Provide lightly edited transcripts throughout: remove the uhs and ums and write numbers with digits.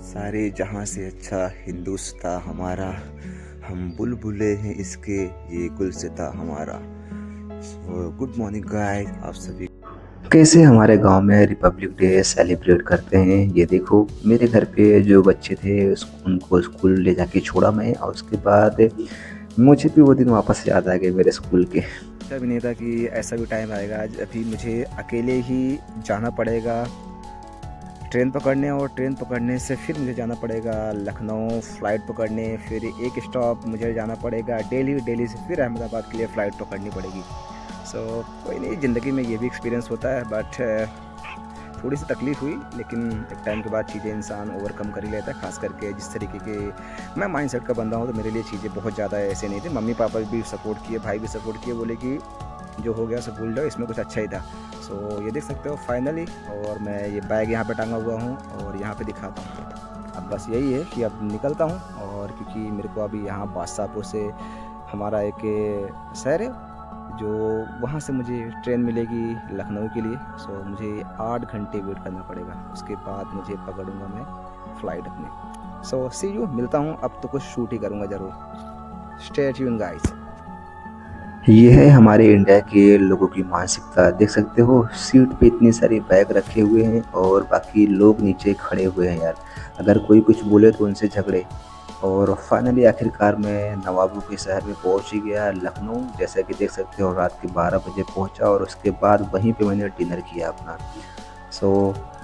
सारे जहां से अच्छा हिंदुस्तान हमारा, हम बुलबुले हैं इसके, ये गुलसिता हमारा। गुड मॉर्निंग गाइस, आप सभी कैसे हमारे गांव में रिपब्लिक डे सेलिब्रेट करते हैं। ये देखो मेरे घर पे जो बच्चे थे उनको स्कूल ले जाके छोड़ा मैं, और उसके बाद मुझे भी वो दिन वापस याद आ गए मेरे स्कूल के। सोचा भी नहीं था कि ऐसा भी टाइम आएगा। आज अभी मुझे अकेले ही जाना पड़ेगा ट्रेन पकड़ने, और ट्रेन पकड़ने से फिर मुझे जाना पड़ेगा लखनऊ फ्लाइट पकड़ने, फिर एक स्टॉप मुझे जाना पड़ेगा दिल्ली, दिल्ली से फिर अहमदाबाद के लिए फ़्लाइट पकड़नी पड़ेगी। कोई नहीं, ज़िंदगी में ये भी एक्सपीरियंस होता है। बट थोड़ी सी तकलीफ़ हुई, लेकिन एक टाइम के बाद चीज़ें इंसान ओवरकम कर ही लेता है। ख़ास करके जिस तरीके के मैं माइंडसेट का बंदा हूँ, तो मेरे लिए चीज़ें बहुत ज़्यादा ऐसे नहीं थी। मम्मी पापा भी सपोर्ट किए, भाई भी सपोर्ट किए, बोले कि जो हो गया सो भूल जाओ, इसमें कुछ अच्छा ही था। ये देख सकते हो फाइनली, और मैं ये बैग यहाँ पे टांगा हुआ हूँ और यहाँ पे दिखाता हूँ। अब बस यही है कि अब निकलता हूँ, और क्योंकि मेरे को अभी यहाँ बादशाहपुर से हमारा एक शहर है, जो वहाँ से मुझे ट्रेन मिलेगी लखनऊ के लिए। मुझे 8 घंटे वेट करना पड़ेगा, उसके बाद मुझे पकड़ूंगा मैं फ़्लाइट अपने। सी यू, मिलता हूँ। अब तो कुछ शूट ही करूँगा ज़रूर। Stay tuned guys. ये है हमारे इंडिया के लोगों की मानसिकता। देख सकते हो सीट पे इतनी सारी बैग रखे हुए हैं और बाकी लोग नीचे खड़े हुए हैं यार। अगर कोई कुछ बोले तो उनसे झगड़े। और फाइनली आखिरकार मैं नवाबों के शहर में पहुंच ही गया, लखनऊ। जैसा कि देख सकते हो रात के 12 बजे पहुंचा, और उसके बाद वहीं पे मैंने डिनर किया अपना।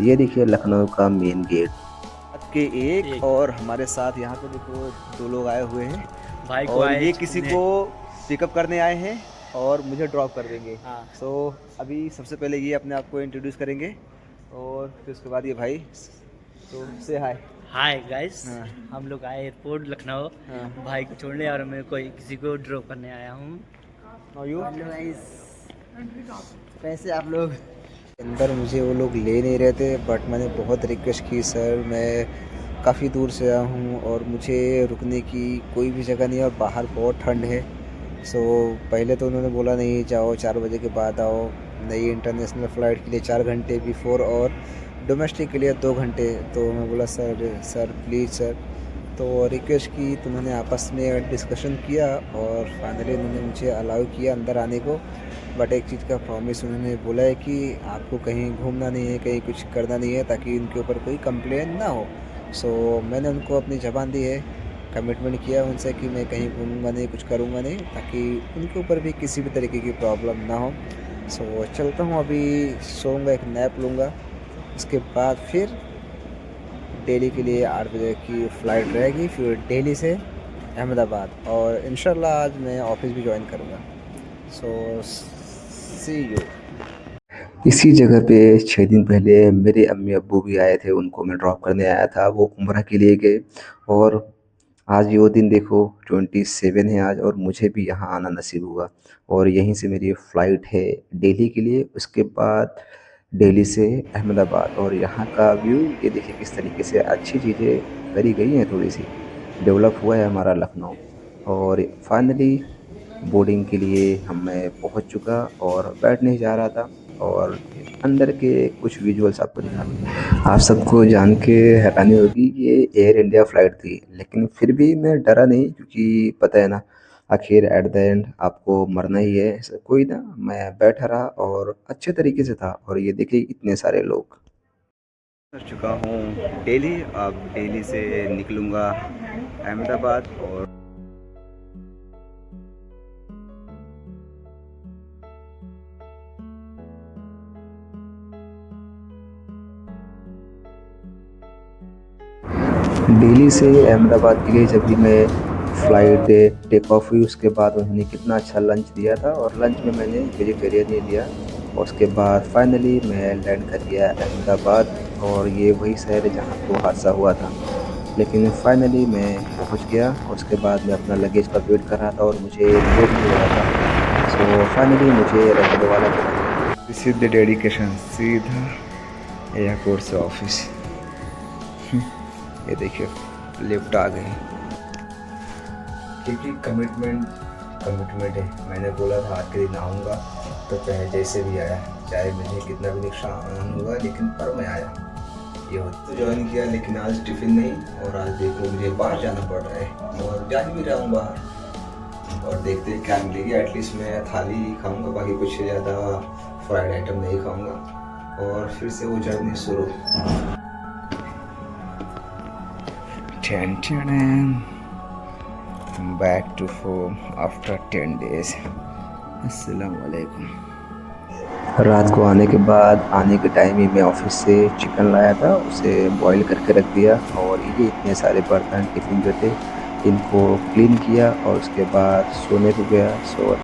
ये देखिए लखनऊ का मेन गेट के एक, और हमारे साथ यहाँ पे देखो 2 लोग आए हुए हैं भाई, और ये किसी को पिकअप करने आए हैं और मुझे ड्रॉप कर देंगे। हाँ। अभी सबसे पहले ये अपने आप को इंट्रोड्यूस करेंगे, और फिर उसके बाद ये भाई। से हाय गाइस। हाँ। हम लोग आए एयरपोर्ट लखनऊ। हाँ। भाई को छोड़ने, और मैं कोई किसी को ड्रॉप करने आया हूँ। कैसे आप लोग? अंदर मुझे वो लोग ले नहीं रहे थे, बट मैंने बहुत रिक्वेस्ट की, सर मैं काफ़ी दूर से आया हूँ और मुझे रुकने की कोई भी जगह नहीं है, और बाहर बहुत ठंड है। पहले तो उन्होंने बोला नहीं जाओ, 4 बजे के बाद आओ। नई इंटरनेशनल फ़्लाइट के लिए 4 घंटे बिफ़ोर, और डोमेस्टिक के लिए 2 घंटे। तो मैं बोला सर प्लीज़ सर। तो रिक्वेस्ट की, तो उन्होंने आपस में डिस्कशन किया, और फाइनली उन्होंने मुझे अलाउ किया अंदर आने को। बट एक चीज़ का प्रॉमिस उन्होंने बोला है कि आपको कहीं घूमना नहीं है, कहीं कुछ करना नहीं है, ताकि उनके ऊपर कोई कंप्लेन ना हो। मैंने उनको अपनी ज़बान दी है, कमिटमेंट किया उनसे कि मैं कहीं घूमूंगा नहीं, कुछ करूँगा नहीं, ताकि उनके ऊपर भी किसी भी तरीके की प्रॉब्लम ना हो। चलता हूँ, अभी सोऊंगा, एक नैप लूँगा, उसके बाद फिर दिल्ली के लिए 8 बजे की फ़्लाइट रहेगी, फिर दिल्ली से अहमदाबाद, और इंशाल्लाह आज मैं ऑफिस भी ज्वाइन करूँगा। सी यू। इसी जगह पे 6 दिन पहले मेरे अम्मी अब्बू भी आए थे, उनको मैं ड्रॉप करने आया था, वो उम्रा के लिए गए। और आज वो दिन देखो 27 है आज, और मुझे भी यहाँ आना नसीब हुआ, और यहीं से मेरी फ़्लाइट है दिल्ली के लिए, उसके बाद दिल्ली से अहमदाबाद। और यहाँ का व्यू ये देखिए किस तरीके से अच्छी चीज़ें करी गई हैं, थोड़ी सी डेवलप हुआ है हमारा लखनऊ। और फाइनली बोर्डिंग के लिए मैं पहुँच चुका और बैठने जा रहा था, और अंदर के कुछ विजुअल्स आपको दिखा। आप सबको जान के हैरानी होगी, ये एयर इंडिया फ़्लाइट थी, लेकिन फिर भी मैं डरा नहीं, क्योंकि पता है ना आखिर एट द एंड आपको मरना ही है। ऐसा कोई ना, मैं बैठा रहा और अच्छे तरीके से था। और ये देखिए इतने सारे लोग। पहुंच चुका हूँ दिल्ली, अब दिल्ली से निकलूँगा अहमदाबाद। और दिल्ली से अहमदाबाद के लिए जब भी मैं फ़्लाइट टेक ऑफ हुई, उसके बाद उन्होंने कितना अच्छा लंच दिया था, और लंच में मैंने वेजिटेरियन ही लिया। और उसके बाद फाइनली मैं लैंड कर गया अहमदाबाद, और ये वही शहर है जहाँ को हादसा हुआ था। लेकिन फाइनली मैं पहुँच गया, और उसके बाद मैं अपना लगेज का वेट कर रहा था, और मुझे वेट नहीं हो रहा था। फाइनली मुझे रखने वाला था। दिस इज द डेडिकेशन, सीधा एयरपोर्ट से ऑफिस। ये देखिए लिफ्ट आ गई, क्योंकि कमिटमेंट है। मैंने बोला था आज के दिन आऊँगा, तो चाहे जैसे भी आया, चाहे मुझे कितना भी नुकसान हुआ, लेकिन पर मैं आया। ये तो ज्वाइन किया, लेकिन आज टिफ़िन नहीं, और आज देखो मुझे बाहर जाना पड़ रहा है और जा भी रहा हूँ बाहर, और देखते हैं क्या मिलेगी। एटलीस्ट मैं थाली खाऊंगा, बाकी कुछ ज़्यादा फ्राइड आइटम नहीं खाऊंगा, और फिर से वो जर्नी शुरू। Back to home after 10 days। अस्सलाम वालेकुम। रात को आने के बाद, आने के टाइम ही मैं ऑफिस से चिकन लाया था, उसे बॉईल करके रख दिया, और ये इतने सारे बर्तन टिफ़िन जो थे इनको क्लीन किया, और उसके बाद सोने को गया। सो